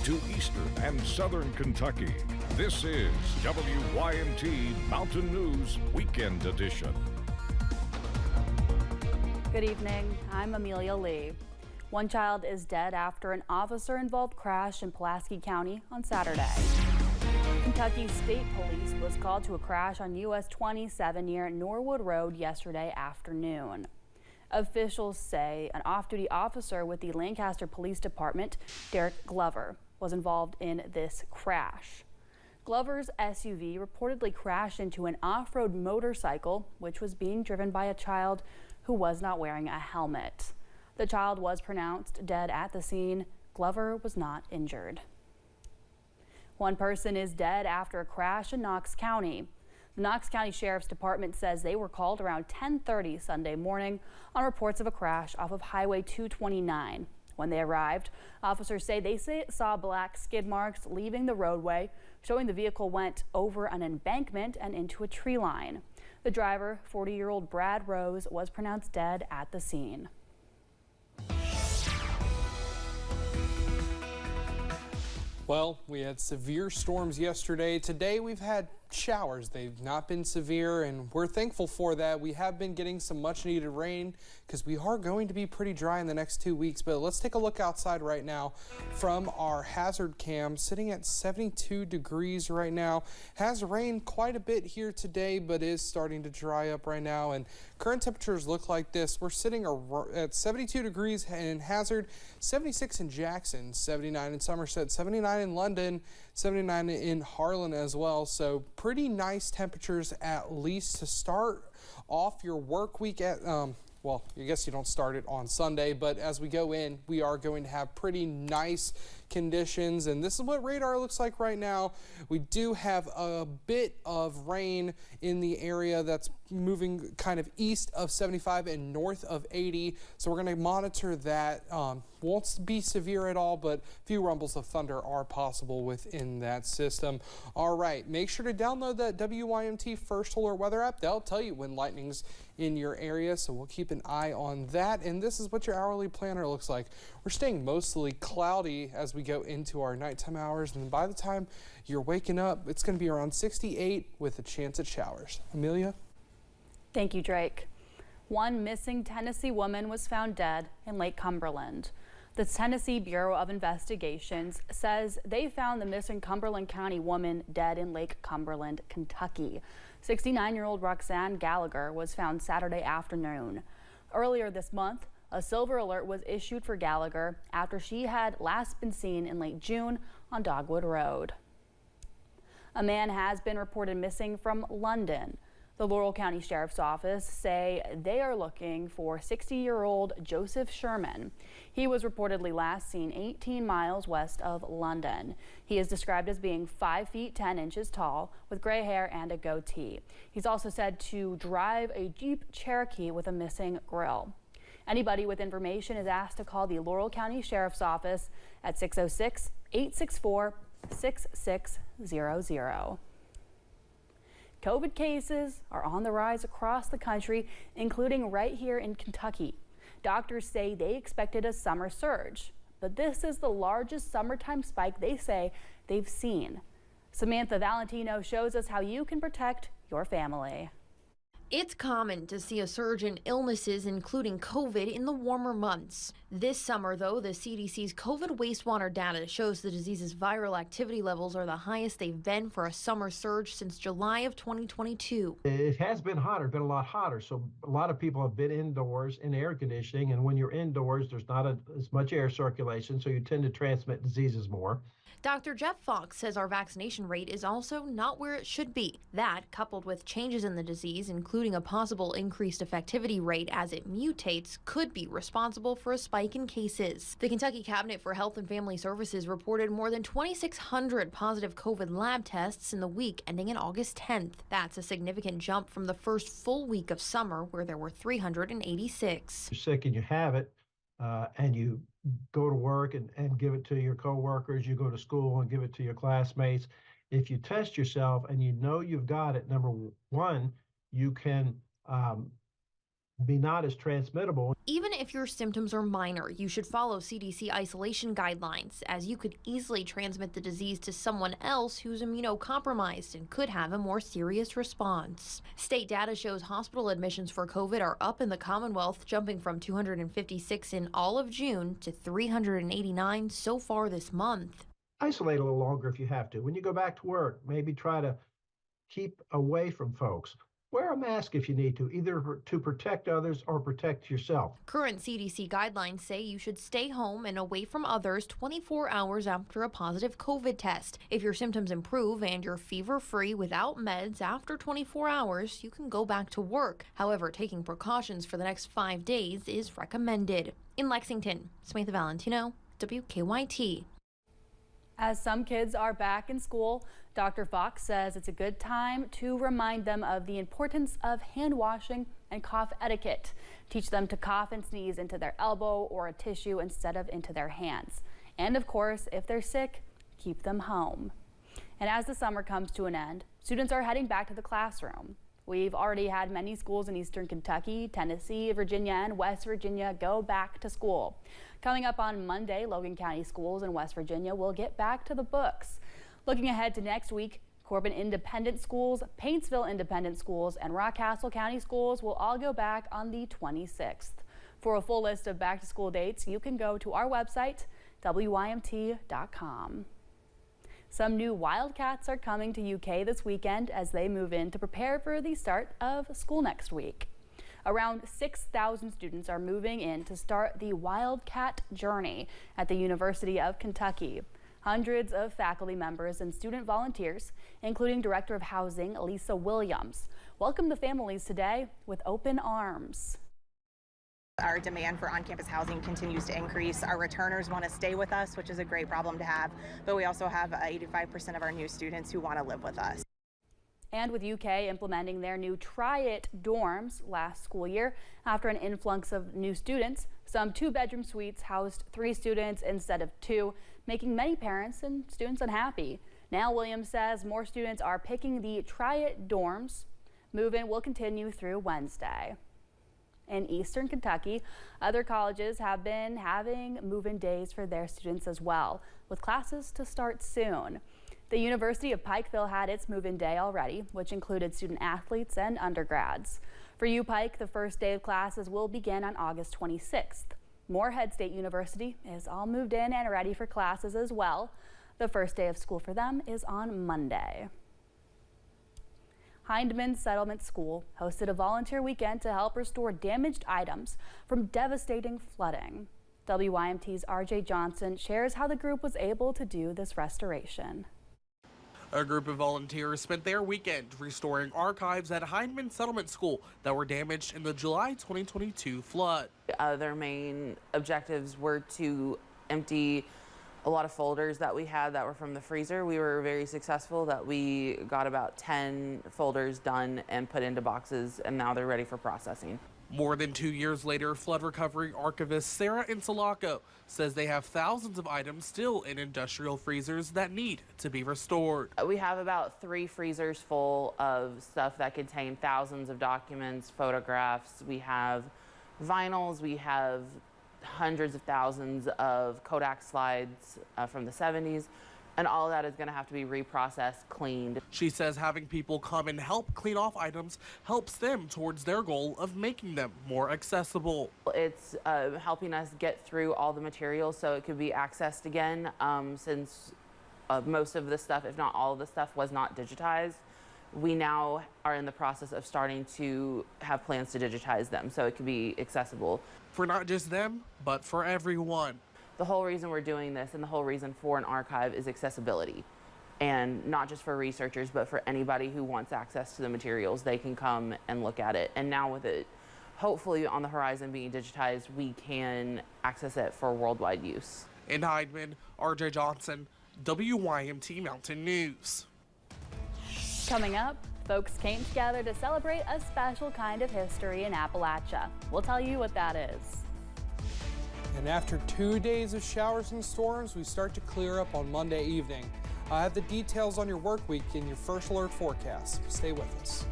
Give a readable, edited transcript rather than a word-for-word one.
to eastern and southern Kentucky. This is WYMT Mountain News Weekend Edition. Good evening, I'm Amelia Lee. One child is dead after an officer-involved crash in Pulaski County on Saturday. Kentucky State Police was called to a crash on US 27 near Norwood Road yesterday afternoon. Officials say an off-duty officer with the Lancaster Police Department, Derek Glover, was involved in this crash. Glover's SUV reportedly crashed into an off-road motorcycle, which was being driven by a child who was not wearing a helmet. The child was pronounced dead at the scene. Glover was not injured. One person is dead after a crash in Knox County. The Knox County Sheriff's Department says they were called around 10:30 Sunday morning on reports of a crash off of Highway 229. When they arrived, officers say they saw black skid marks leaving the roadway, showing the vehicle went over an embankment and into a tree line. The driver, 40-year-old Brad Rose, was pronounced dead at the scene. Well, we had severe storms yesterday. Today we've had showers. They've not been severe, and we're thankful for that. We have been getting some much needed rain because we are going to be pretty dry in the next 2 weeks. But let's take a look outside right now from our hazard cam, sitting at 72 degrees right now. Has rained quite a bit here today, but is starting to dry up right now. And current temperatures look like this. We're sitting at 72 degrees in Hazard, 76 in Jackson, 79 in Somerset, 79 in London, 79 in Harlan as well. So pretty nice temperatures, at least to start off your work week at, well, I guess you don't start it on Sunday, but as we go in, we are going to have pretty nice conditions, and this is what radar looks like right now. We do have a bit of rain in the area that's moving kind of east of 75 and north of 80, so we're going to monitor that. Won't be severe at all, but a few rumbles of thunder are possible within that system. All right, make sure to download that WYMT First Alert Weather app. They'll tell you when lightning's in your area, so we'll keep an eye on that. And this is what your hourly planner looks like. We're staying mostly cloudy as we go into our nighttime hours, and by the time you're waking up, it's going to be around 68 with a chance at showers. Amelia? Thank you, Drake. One missing Tennessee woman was found dead in Lake Cumberland. The Tennessee Bureau of Investigations says they found the missing Cumberland County woman dead in Lake Cumberland, Kentucky. 69-year-old Roxanne Gallagher was found Saturday afternoon. Earlier this month, a silver alert was issued for Gallagher after she had last been seen in late June on Dogwood Road. A man has been reported missing from London. The Laurel County Sheriff's Office say they are looking for 60-year-old Joseph Sherman. He was reportedly last seen 18 miles west of London. He is described as being 5 feet 10 inches tall with gray hair and a goatee. He's also said to drive a Jeep Cherokee with a missing grille. Anybody with information is asked to call the Laurel County Sheriff's Office at 606-864-6600. COVID cases are on the rise across the country, including right here in Kentucky. Doctors say they expected a summer surge, but this is the largest summertime spike they say they've seen. Samantha Valentino shows us how you can protect your family. It's common to see a surge in illnesses, including COVID, in the warmer months. This summer, though, the CDC's COVID wastewater data shows the disease's viral activity levels are the highest they've been for a summer surge since July of 2022. It has been hotter, been a lot hotter. So a lot of people have been indoors in air conditioning. And when you're indoors, there's not as much air circulation, so you tend to transmit diseases more. Dr. Jeff Fox says our vaccination rate is also not where it should be. That, coupled with changes in the disease, including a possible increased effectivity rate as it mutates, could be responsible for a spike in cases. The Kentucky Cabinet for Health and Family Services reported more than 2,600 positive COVID lab tests in the week ending in August 10th. That's a significant jump from the first full week of summer, where there were 386. You're sick and you have it, and you go to work and give it to your coworkers, you go to school and give it to your classmates. If you test yourself and you know you've got it, number one, you can be not as transmittable. Even if your symptoms are minor, you should follow CDC isolation guidelines, as you could easily transmit the disease to someone else who's immunocompromised and could have a more serious response. State data shows hospital admissions for COVID are up in the Commonwealth, jumping from 256 in all of June to 389 so far this month. Isolate a little longer if you have to. When you go back to work, maybe try to keep away from folks. Wear a mask if you need to, either to protect others or protect yourself. Current CDC guidelines say you should stay home and away from others 24 hours after a positive COVID test. If your symptoms improve and you're fever-free without meds after 24 hours, you can go back to work. However, taking precautions for the next 5 days is recommended. In Lexington, Samantha Valentino, WKYT. As some kids are back in school, Dr. Fox says it's a good time to remind them of the importance of hand washing and cough etiquette. Teach them to cough and sneeze into their elbow or a tissue instead of into their hands. And of course, if they're sick, keep them home. And as the summer comes to an end, students are heading back to the classroom. We've already had many schools in eastern Kentucky, Tennessee, Virginia, and West Virginia go back to school. Coming up on Monday, Logan County schools in West Virginia will get back to the books. Looking ahead to next week, Corbin Independent Schools, Paintsville Independent Schools, and Rockcastle County schools will all go back on the 26th. For a full list of back-to-school dates, you can go to our website, WYMT.com. Some new Wildcats are coming to UK this weekend as they move in to prepare for the start of school next week. Around 6,000 students are moving in to start the Wildcat journey at the University of Kentucky. Hundreds of faculty members and student volunteers, including Director of Housing Lisa Williams, welcome the families today with open arms. Our demand for on-campus housing continues to increase. Our returners want to stay with us, which is a great problem to have, but we also have 85% of our new students who want to live with us. And with UK implementing their new Try It dorms last school year, after an influx of new students, some 2-bedroom suites housed 3 students instead of 2, making many parents and students unhappy. Now Williams says more students are picking the Try It dorms. Move-in will continue through Wednesday. In eastern Kentucky, other colleges have been having move-in days for their students as well, with classes to start soon. The University of Pikeville had its move-in day already, which included student athletes and undergrads. For UPike, the first day of classes will begin on August 26th. Morehead State University is all moved in and ready for classes as well. The first day of school for them is on Monday. Hindman Settlement School hosted a volunteer weekend to help restore damaged items from devastating flooding. WYMT's RJ Johnson shares how the group was able to do this restoration. A group of volunteers spent their weekend restoring archives at Hindman Settlement School that were damaged in the July 2022 flood. Their main objectives were to empty a lot of folders that we had that were from the freezer. We were very successful that we got about 10 folders done and put into boxes, and now they're ready for processing. More than 2 years later, flood recovery archivist Sarah Insulaco says they have thousands of items still in industrial freezers that need to be restored. We have about 3 freezers full of stuff that contain thousands of documents, photographs. We have vinyls, we have hundreds of thousands of Kodak slides from the 70s, and all of that is going to have to be reprocessed, cleaned. She says having people come and help clean off items helps them towards their goal of making them more accessible. It's helping us get through all the materials so it could be accessed again, since most of the stuff, if not all of the stuff, was not digitized. We now are in the process of starting to have plans to digitize them so it can be accessible. For not just them, but for everyone. The whole reason we're doing this and the whole reason for an archive is accessibility. And not just for researchers, but for anybody who wants access to the materials, they can come and look at it. And now with it hopefully on the horizon being digitized, we can access it for worldwide use. In Hindman, RJ Johnson, WYMT Mountain News. Coming up, folks came together to celebrate a special kind of history in Appalachia. We'll tell you what that is. And after 2 days of showers and storms, we start to clear up on Monday evening. I have the details on your work week in your First Alert forecast. Stay with us.